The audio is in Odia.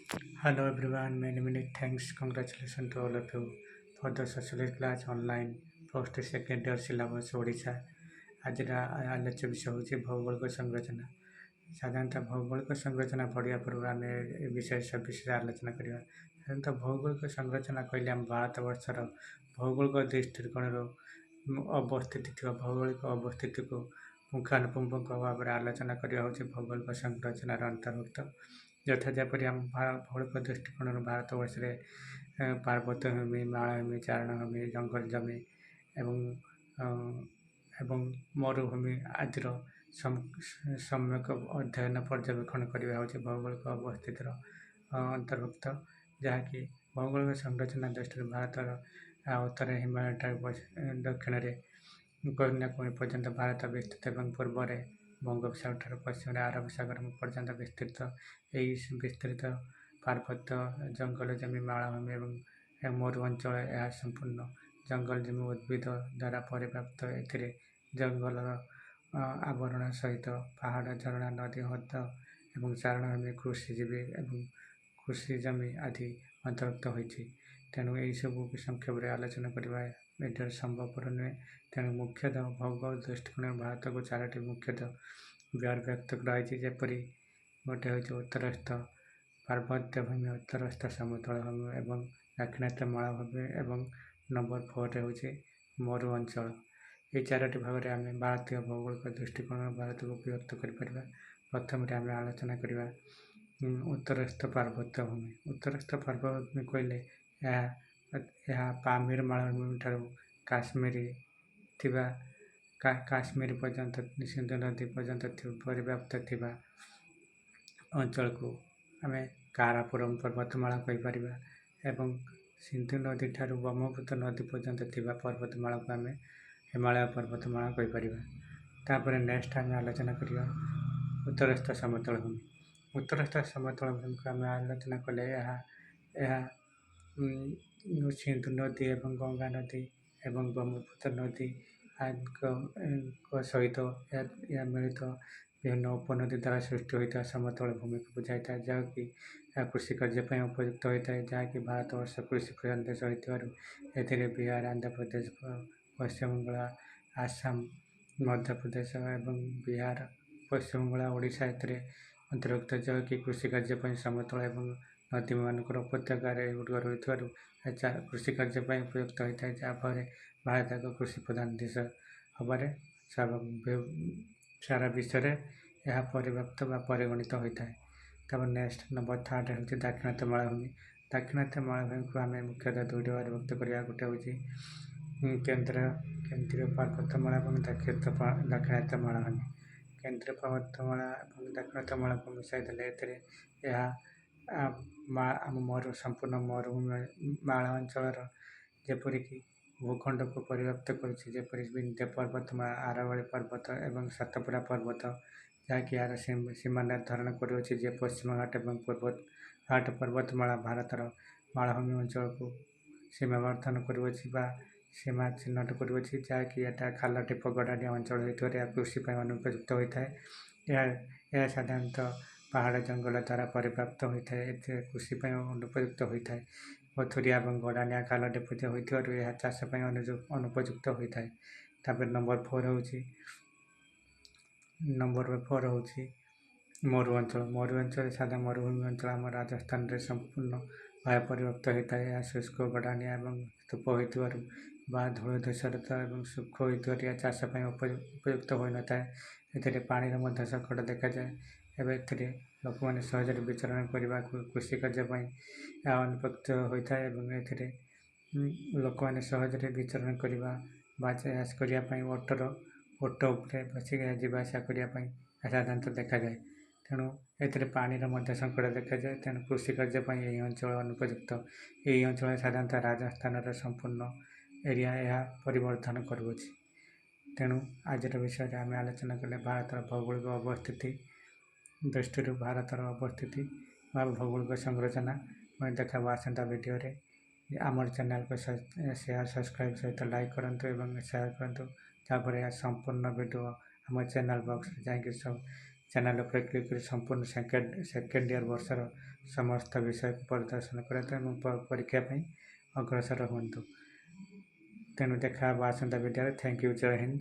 Hello everyone, many many thanks. Congratulations to all of you for the socialist class online post second year syllabus Odisha. ଆଜିର ଆଲୋଚ୍ୟ ବିଷୟ ହେଉଛି ଭୌଗୋଳିକ ସଂରଚନା। ସାଧାରଣତଃ ଭୌଗୋଳିକ ସଂରଚନା ପଢ଼ିବା ପୂର୍ବରୁ ଆମେ ଏ ବିଷୟରେ ଆଲୋଚନା କରିବା। ସାଧାରଣତଃ ଭୌଗୋଳିକ ସଂରଚନା କହିଲେ ଆମ ଭାରତବର୍ଷର ଭୌଗୋଳିକ ଦୃଷ୍ଟିକୋଣରୁ ଅବସ୍ଥିତି ଥିବା ଭୌଗୋଳିକ ଅବସ୍ଥିତିକୁ ପୁଙ୍ଖାନୁପୁଙ୍ଖ ଭାବରେ ଆଲୋଚନା କରିବା ହେଉଛି ଭୌଗୋଳିକ ସଂରଚନାର ଅନ୍ତର୍ଭୁକ୍ତ। ଯଥା ଯେପରି ଆମ ଭୌଗୋଳିକ ଦୃଷ୍ଟିକୋଣରୁ ଭାରତବର୍ଷରେ ପାର୍ବତ୍ୟଭୂମି, ମାଳଭୂମି, ଚାରଣଭୂମି, ଜଙ୍ଗଲ ଜମି ଏବଂ ଏବଂ ମରୁଭୂମି ଆଦିର ସମ୍ୟକ ଅଧ୍ୟୟନ ପର୍ଯ୍ୟବେକ୍ଷଣ କରିବା ହେଉଛି ଭୌଗୋଳିକ ଅବସ୍ଥିତିର ଅନ୍ତର୍ଭୁକ୍ତ, ଯାହାକି ଭୌଗୋଳିକ ସଂରଚନା ଦୃଷ୍ଟିରୁ ଭାରତର ଉତ୍ତରରେ ହିମାଳୟ ଠାରୁ ଦକ୍ଷିଣରେ କନ୍ୟାକୁମାରୀ ପର୍ଯ୍ୟନ୍ତ ଭାରତ ବିସ୍ତୃତ ଏବଂ ପୂର୍ବରେ ବଙ୍ଗୋପସାଗର ଠାରୁ ପଶ୍ଚିମରେ ଆରବ ସାଗର ପର୍ଯ୍ୟନ୍ତ ବିସ୍ତୃତ। ଏହି ବିସ୍ତୃତ ପାର୍ବତ୍ୟ ଜଙ୍ଗଲ ଜମି, ମାଳଭୂମି ଏବଂ ମରୁ ଅଞ୍ଚଳ ଏହା ସମ୍ପୂର୍ଣ୍ଣ ଜଙ୍ଗଲ ଜମି ଉଦ୍ଭିଦ ଦ୍ୱାରା ପରିବ୍ୟାପ୍ତ। ଏଥିରେ ଜଙ୍ଗଲର ଆବରଣ ସହିତ ପାହାଡ଼, ଝରଣା, ନଦୀ, ହ୍ରଦ ଏବଂ ଚାରଣଭୂମି, କୃଷିଜୀବୀ ଏବଂ କୃଷି ଜମି ଆଦି ଅନ୍ତର୍ଭୁକ୍ତ ହୋଇଛି। ତେଣୁ ଏହିସବୁ ସଂକ୍ଷେପରେ ଆଲୋଚନା କରିବା ଭିଡ଼ିଓରେ ସମ୍ଭବପର ନୁହେଁ। ତେଣୁ ମୁଖ୍ୟତଃ ଭୌଗୋଳିକ ଦୃଷ୍ଟିକୋଣରୁ ଭାରତକୁ ଚାରୋଟି ମୁଖ୍ୟତଃ ବିଭାଗ କରାଯାଇଛି, ଯେପରି ଗୋଟେ ହେଉଛି ଉତ୍ତରସ୍ଥ ପାର୍ବତ୍ୟଭୂମି, ଉତ୍ତରସ୍ଥ ସମତଳ ଭୂମି ଏବଂ ଦାକ୍ଷିଣାତ୍ୟ ମାଳଭୂମି ଏବଂ ନମ୍ବର 4 ହେଉଛି ମରୁ ଅଞ୍ଚଳ। ଏହି ଚାରୋଟି ଭାଗରେ ଆମେ ଭାରତୀୟ ଭୌଗୋଳିକ ଦୃଷ୍ଟିକୋଣରୁ ଭାରତକୁ ବିଭକ୍ତ କରିପାରିବା। ପ୍ରଥମରେ ଆମେ ଆଲୋଚନା କରିବା ଉତ୍ତରସ୍ଥ ପାର୍ବତ୍ୟଭୂମି। ଉତ୍ତରସ୍ଥ ପାର୍ବତ୍ୟଭୂମି କହିଲେ ଏହା ପାମିର ମାଳଭୂମି ଠାରୁ କାଶ୍ମୀର ପର୍ଯ୍ୟନ୍ତ ସିନ୍ଧୁ ନଦୀ ପର୍ଯ୍ୟନ୍ତ ପରିବ୍ୟାପ୍ତ ଥିବା ଅଞ୍ଚଳକୁ ଆମେ କାରାକୋରମ୍ ପର୍ବତମାଳା କହିପାରିବା ଏବଂ ସିନ୍ଧୁ ନଦୀ ଠାରୁ ବ୍ରହ୍ମପୁତ୍ର ନଦୀ ପର୍ଯ୍ୟନ୍ତ ଥିବା ପର୍ବତମାଳାକୁ ଆମେ ହିମାଳୟ ପର୍ବତମାଳା କହିପାରିବା। ତାପରେ ନେକ୍ସଟ ଆମେ ଆଲୋଚନା କରିବା ଉତ୍ତରସ୍ଥ ସମତଳ ଭୂମି। ଉତ୍ତରସ୍ଥ ସମତଳ ଭୂମିକୁ ଆମେ ଆଲୋଚନା କଲେ ଏହା ସିନ୍ଧୁ ନଦୀ ଏବଂ ଗଙ୍ଗା ନଦୀ ଏବଂ ବ୍ରହ୍ମପୁତ୍ର ନଦୀ ସହିତ ଏହା ମିଳିତ ବିଭିନ୍ନ ଉପନଦୀ ଦ୍ୱାରା ସୃଷ୍ଟି ହୋଇଥିବା ସମତଳ ଭୂମିକୁ ବୁଝାଇଥାଏ, ଯାହାକି କୃଷି କାର୍ଯ୍ୟ ପାଇଁ ଉପଯୁକ୍ତ ହୋଇଥାଏ। ଯାହାକି ଭାରତବର୍ଷ କୃଷି ପ୍ରଧାନ ଦେଶ ହୋଇଥିବାରୁ ଏଥିରେ ବିହାର, ଆନ୍ଧ୍ରପ୍ରଦେଶ, ପଶ୍ଚିମବଙ୍ଗ, ଆସାମ, ମଧ୍ୟପ୍ରଦେଶ ଏବଂ ବିହାର, ପଶ୍ଚିମବଙ୍ଗ, ଓଡ଼ିଶା ଏଥିରେ ଅନ୍ତର୍ଭୁକ୍ତ, ଯାହାକି କୃଷି କାର୍ଯ୍ୟ ପାଇଁ ସମତଳ ଏବଂ ନଦୀମାନଙ୍କର ଉପତ୍ୟକାରେ ଏଗୁଡ଼ିକ ରହିଥିବାରୁ କୃଷି କାର୍ଯ୍ୟ ପାଇଁ ଉପଯୁକ୍ତ ହୋଇଥାଏ, ଯାହାଫଳରେ ଭାରତ ଏକ କୃଷି ପ୍ରଧାନ ଦେଶ ହେବାରେ ସାରା ବିଶ୍ୱରେ ଏହା ପରିବ୍ୟାପ୍ତ ବା ପରିଗଣିତ ହୋଇଥାଏ। ତାପରେ ନେକ୍ସଟ ନମ୍ବର 3 ହେଉଛି ଦାକ୍ଷିଣାତ୍ୟ ମାଳଭୂମି। ଦାକ୍ଷିଣାତ୍ୟ ମାଳଭୂମିକୁ ଆମେ ମୁଖ୍ୟତଃ ଦୁଇଟି ଭାଗରେ ବିଭକ୍ତ କରିବା। ଗୋଟେ ହେଉଛି କେନ୍ଦ୍ରୀୟ ପାର୍ବତ୍ୟମାଳା ଏବଂ ଦାକ୍ଷିଣାତ୍ୟ ମାଳଭୂମି। କେନ୍ଦ୍ରୀୟ ପାର୍ବତ୍ୟମାଳା ଏବଂ ଦାକ୍ଷିଣାତ୍ୟ ମାଳାକୁ ମିଶାଇ ଦେଲେ ଏଥିରେ ଏହା ଆମ ସମ୍ପୂର୍ଣ୍ଣ ମରୁଭୂମି ମାଳ ଅଞ୍ଚଳର ଯେପରିକି ଭୂଖଣ୍ଡକୁ ପରିବ୍ୟାପ୍ତ କରୁଛି, ଯେପରି ବିନ୍ଧ୍ୟ ପର୍ବତମାଳା, ଆରାବଳୀ ପର୍ବତ ଏବଂ ସାତପୁରା ପର୍ବତ, ଯାହାକି ଏହାର ସୀମା ନିର୍ଦ୍ଧାରଣ କରୁଅଛି ଯେ ପଶ୍ଚିମଘାଟ ଏବଂ ପୂର୍ବଘାଟ ପର୍ବତମାଳା ଭାରତର ମାଳଭୂମି ଅଞ୍ଚଳକୁ ସୀମାବର୍ତ୍ତନ କରୁଅଛି ବା ସୀମା ଚିହ୍ନଟ କରୁଅଛି, ଯାହାକି ଏଟା ଖାଲ ଢିପ ଗଡ଼ାଣିଆ ଅଞ୍ଚଳ ହୋଇଥିବାରୁ ଏହା କୃଷି ପାଇଁ ଅନୁପଯୁକ୍ତ ହୋଇଥାଏ। ଏହା ସାଧାରଣତଃ ପାହାଡ଼ ଜଙ୍ଗଲ ଦ୍ୱାରା ପରିବ୍ୟାପ୍ତ ହୋଇଥାଏ। ଏଥିରେ କୃଷି ପାଇଁ ଅନୁପଯୁକ୍ତ ହୋଇଥାଏ। ପଥୁରିଆ ଏବଂ ଗଡ଼ାଣିଆ ଖାଲ ଢିପ ହୋଇଥିବାରୁ ଏହା ଚାଷ ପାଇଁ ଅନୁପଯୁକ୍ତ ହୋଇଥାଏ। ତାପରେ ନମ୍ବର 4 ହେଉଛି ମରୁ ଅଞ୍ଚଳ। ମରୁ ଅଞ୍ଚଳ ସାଧା ମରୁଭୂମି ଅଞ୍ଚଳ ଆମ ରାଜସ୍ଥାନରେ ସମ୍ପୂର୍ଣ୍ଣ ଭାବେ ପରିବ୍ୟାପ୍ତ ହୋଇଥାଏ। ଏହା ଶୁଷ୍କ, ଗଡ଼ାଣିଆ ଏବଂ ସ୍ତୂପ ହୋଇଥିବାରୁ ବା ଧୂଳିଧୂସରିତ ଏବଂ ସୂକ୍ଷ୍ମ ହୋଇଥିବାରୁ ଏହା ଚାଷ ପାଇଁ ଉପଯୁକ୍ତ ହୋଇନଥାଏ। ଏଥିରେ ପାଣିର ମଧ୍ୟ ସଙ୍କଟ ଦେଖାଯାଏ ଏବଂ ଏଥିରେ ଲୋକମାନେ ସହଜରେ ବିଚରଣ କରିବାକୁ କୃଷି କାର୍ଯ୍ୟ ପାଇଁ ଏହା ଅନୁପଯୁକ୍ତ ହୋଇଥାଏ ଏବଂ ଏଥିରେ ଲୋକମାନେ ସହଜରେ ବିଚରଣ କରିବା ବା ଚାଷ କରିବା ପାଇଁ ଓଟ ଉପରେ ବସିକି ଯିବା ଆସିବା କରିବା ପାଇଁ ସାଧାରଣତଃ ଦେଖାଯାଏ। ତେଣୁ ଏଥିରେ ପାଣିର ମଧ୍ୟ ସଙ୍କଟ ଦେଖାଯାଏ। ତେଣୁ କୃଷି କାର୍ଯ୍ୟ ପାଇଁ ଏହି ଅଞ୍ଚଳ ଅନୁପଯୁକ୍ତ। ଏହି ଅଞ୍ଚଳରେ ସାଧାରଣତଃ ରାଜସ୍ଥାନର ସମ୍ପୂର୍ଣ୍ଣ ଏରିଆ ଏହା ପରିବର୍ତ୍ତନ କରୁଅଛି। ତେଣୁ ଆଜିର ବିଷୟରେ ଆମେ ଆଲୋଚନା କଲେ ଭାରତର ଭୌଗୋଳିକ ଅବସ୍ଥିତି ଦୃଷ୍ଟିରୁ ଭାରତର ଅବସ୍ଥିତି ବା ଭୌଗୋଳିକ ସଂରଚନା। ଦେଖାବ ଆସନ୍ତା ଭିଡ଼ିଓରେ। ଆମର ଚ୍ୟାନେଲକୁ ସେୟାର, ସବସ୍କ୍ରାଇବ୍ ସହିତ ଲାଇକ୍ କରନ୍ତୁ ଏବଂ ସେୟାର କରନ୍ତୁ। ତାପରେ ଏହା ସମ୍ପୂର୍ଣ୍ଣ ଭିଡ଼ିଓ ଆମ ଚ୍ୟାନେଲ ବକ୍ସରେ ଯାଇକି ଚ୍ୟାନେଲ୍ ଉପରେ କ୍ଲିକ୍ କରି ସମ୍ପୂର୍ଣ୍ଣ ସେକେଣ୍ଡ ଇୟର୍ ବର୍ଷର ସମସ୍ତ ବିଷୟକୁ ପରିଦର୍ଶନ କରନ୍ତୁ ଏବଂ ପରୀକ୍ଷା ପାଇଁ ଅଗ୍ରସର ହୁଅନ୍ତୁ। ତେଣୁ ଦେଖା ହେବ ଆସନ୍ତା ଭିଡ଼ିଓରେ। Thank you. ଜୟ ହିନ୍ଦ।